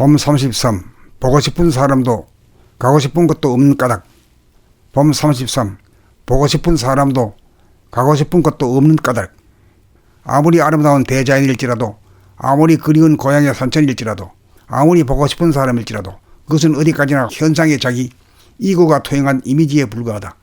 봄 33. 보고 싶은 사람도 가고 싶은 것도 없는 까닭. 봄 33. 보고 싶은 사람도 가고 싶은 것도 없는 까닭. 아무리 아름다운 대자연일지라도, 아무리 그리운 고향의 산천일지라도, 아무리 보고 싶은 사람일지라도 그것은 어디까지나 현상의 자기, 이고가 토행한 이미지에 불과하다.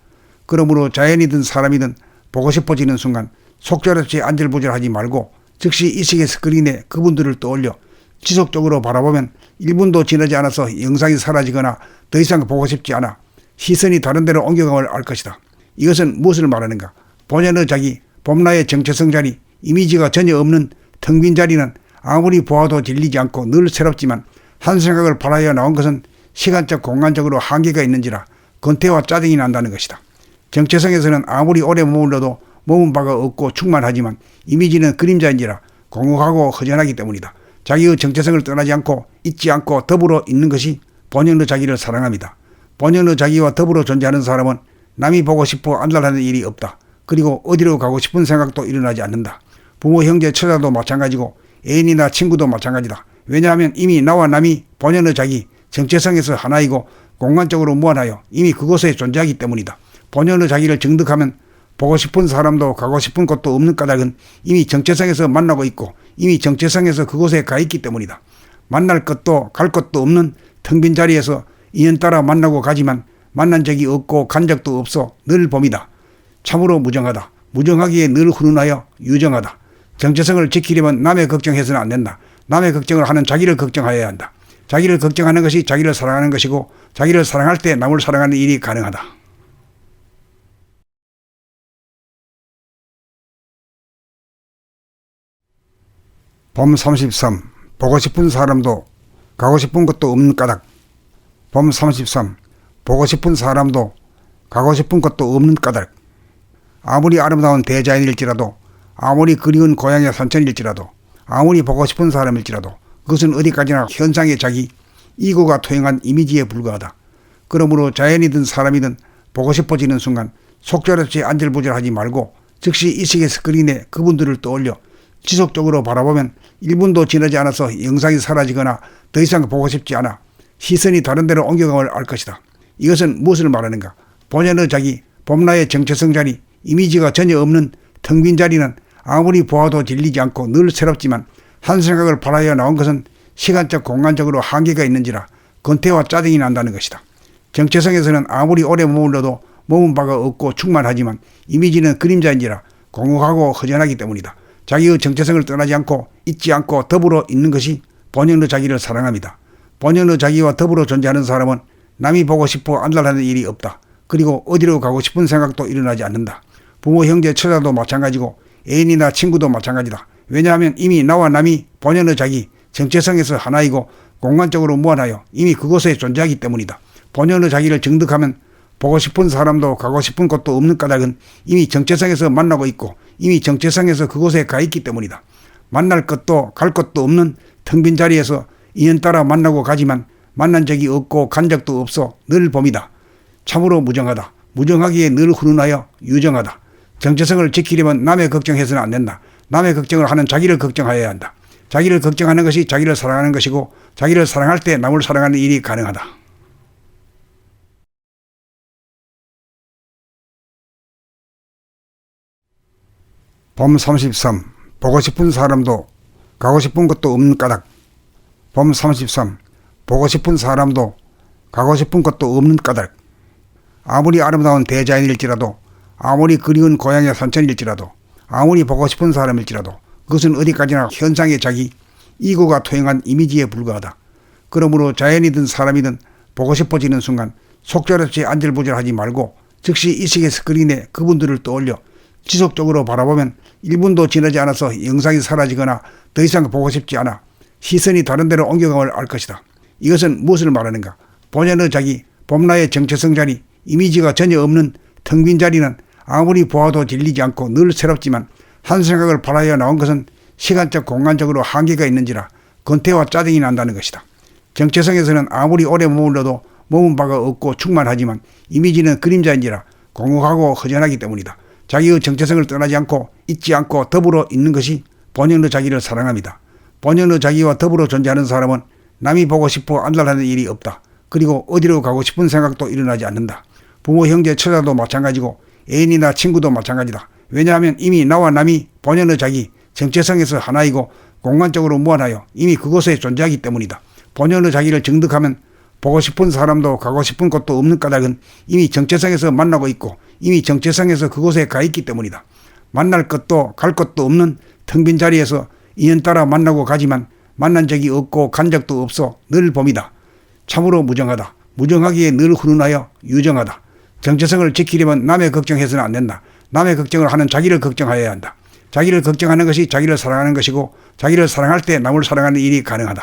그러므로 자연이든 사람이든 보고 싶어지는 순간 속절없이 안절부절하지 말고 즉시 의식의 스크린에 그분들을 떠올려 지속적으로 바라보면 1분도 지나지 않아서 영상이 사라지거나 더 이상 보고 싶지 않아 시선이 다른 데로 옮겨감을 알 것이다. 이것은 무엇을 말하는가? 본연의 자기, 봄나의 정체성 자리, 이미지가 전혀 없는 텅 빈 자리는 아무리 보아도 질리지 않고 늘 새롭지만 한 생각을 바라여 나온 것은 시간적 공간적으로 한계가 있는지라 권태와 짜증이 난다는 것이다. 정체성에서는 아무리 오래 머물러도 머문 바가 없고 충만하지만 이미지는 그림자인지라 공허하고 허전하기 때문이다. 자기의 정체성을 떠나지 않고 잊지 않고 더불어 있는 것이 본연의 자기를 사랑합니다. 본연의 자기와 더불어 존재하는 사람은 남이 보고 싶어 안달하는 일이 없다. 그리고 어디로 가고 싶은 생각도 일어나지 않는다. 부모, 형제, 처자도 마찬가지고 애인이나 친구도 마찬가지다. 왜냐하면 이미 나와 남이 본연의 자기, 정체성에서 하나이고 공간적으로 무한하여 이미 그곳에 존재하기 때문이다. 본연의 자기를 정득하면 보고 싶은 사람도 가고 싶은 곳도 없는 까닭은 이미 정체성에서 만나고 있고 이미 정체성에서 그곳에 가 있기 때문이다. 만날 것도 갈 것도 없는 텅 빈 자리에서 인연 따라 만나고 가지만 만난 적이 없고 간 적도 없어 늘 봄이다. 참으로 무정하다. 무정하기에 늘 훈훈하여 유정하다. 정체성을 지키려면 남의 걱정해서는 안 된다. 남의 걱정을 하는 자기를 걱정하여야 한다. 자기를 걱정하는 것이 자기를 사랑하는 것이고 자기를 사랑할 때 남을 사랑하는 일이 가능하다. 봄 33. 보고 싶은 사람도 가고 싶은 것도 없는 까닭. 봄 33. 보고 싶은 사람도 가고 싶은 것도 없는 까닭. 아무리 아름다운 대자연일지라도, 아무리 그리운 고향의 산천일지라도, 아무리 보고 싶은 사람일지라도 그것은 어디까지나 현상의 자기, 이고가 토행한 이미지에 불과하다. 그러므로 자연이든 사람이든 보고 싶어지는 순간 속절없이 안절부절하지 말고 즉시 의식의 스크린에 그분들을 떠올려 지속적으로 바라보면 1분도 지나지 않아서 영상이 사라지거나 더 이상 보고 싶지 않아 시선이 다른 데로 옮겨감을 알 것이다. 이것은 무엇을 말하는가? 본연의 자기, 봄나의 정체성 자리, 이미지가 전혀 없는 텅 빈 자리는 아무리 보아도 질리지 않고 늘 새롭지만 한 생각을 바라여 나온 것은 시간적 공간적으로 한계가 있는지라 권태와 짜증이 난다는 것이다. 정체성에서는 아무리 오래 머물러도 머문 바가 없고 충만하지만 이미지는 그림자인지라 공허하고 허전하기 때문이다. 자기의 정체성을 떠나지 않고 잊지 않고 더불어 있는 것이 본연의 자기를 사랑합니다. 본연의 자기와 더불어 존재하는 사람은 남이 보고 싶어 안달하는 일이 없다. 그리고 어디로 가고 싶은 생각도 일어나지 않는다. 부모, 형제, 처자도 마찬가지고 애인이나 친구도 마찬가지다. 왜냐하면 이미 나와 남이 본연의 자기, 정체성에서 하나이고 공간적으로 무한하여 이미 그곳에 존재하기 때문이다. 본연의 자기를 정득하면 보고 싶은 사람도 가고 싶은 곳도 없는 까닭은 이미 정체성에서 만나고 있고 이미 정체성에서 그곳에 가 있기 때문이다. 만날 것도 갈 것도 없는 텅 빈 자리에서 인연 따라 만나고 가지만 만난 적이 없고 간 적도 없어 늘 봄이다. 참으로 무정하다. 무정하기에 늘 훈훈하여 유정하다. 정체성을 지키려면 남의 걱정해서는 안 된다. 남의 걱정을 하는 자기를 걱정하여야 한다. 자기를 걱정하는 것이 자기를 사랑하는 것이고 자기를 사랑할 때 남을 사랑하는 일이 가능하다. 봄 33. 보고 싶은 사람도 가고 싶은 것도 없는 까닭. 봄 33. 보고 싶은 사람도 가고 싶은 것도 없는 까닭. 아무리 아름다운 대자연일지라도, 아무리 그리운 고향의 산천일지라도, 아무리 보고 싶은 사람일지라도 그것은 어디까지나 현상의 자기, 이고가 토행한 이미지에 불과하다. 그러므로 자연이든 사람이든 보고 싶어지는 순간 속절없이 안절부절하지 말고 즉시 의식의 스크린에 그분들을 떠올려 지속적으로 바라보면 1분도 지나지 않아서 영상이 사라지거나 더 이상 보고 싶지 않아 시선이 다른 데로 옮겨감을 알 것이다. 이것은 무엇을 말하는가? 본연의 자기, 봄나의 정체성 자리, 이미지가 전혀 없는 텅 빈 자리는 아무리 보아도 질리지 않고 늘 새롭지만 한 생각을 바라여 나온 것은 시간적 공간적으로 한계가 있는지라 권태와 짜증이 난다는 것이다. 정체성에서는 아무리 오래 머물러도 머문 바가 없고 충만하지만 이미지는 그림자인지라 공허하고 허전하기 때문이다. 자기의 정체성을 떠나지 않고 잊지 않고 더불어 있는 것이 본연의 자기를 사랑합니다. 본연의 자기와 더불어 존재하는 사람은 남이 보고 싶어 안달하는 일이 없다. 그리고 어디로 가고 싶은 생각도 일어나지 않는다. 부모, 형제, 처자도 마찬가지고 애인이나 친구도 마찬가지다. 왜냐하면 이미 나와 남이 본연의 자기, 정체성에서 하나이고 공간적으로 무한하여 이미 그곳에 존재하기 때문이다. 본연의 자기를 정득하면 보고 싶은 사람도 가고 싶은 곳도 없는 까닭은 이미 정체성에서 만나고 있고 이미 정체성에서 그곳에 가 있기 때문이다. 만날 것도 갈 것도 없는 텅 빈 자리에서 인연 따라 만나고 가지만 만난 적이 없고 간 적도 없어 늘 봄이다. 참으로 무정하다. 무정하기에 늘 훈훈하여 유정하다. 정체성을 지키려면 남의 걱정해서는 안 된다. 남의 걱정을 하는 자기를 걱정하여야 한다. 자기를 걱정하는 것이 자기를 사랑하는 것이고 자기를 사랑할 때 남을 사랑하는 일이 가능하다.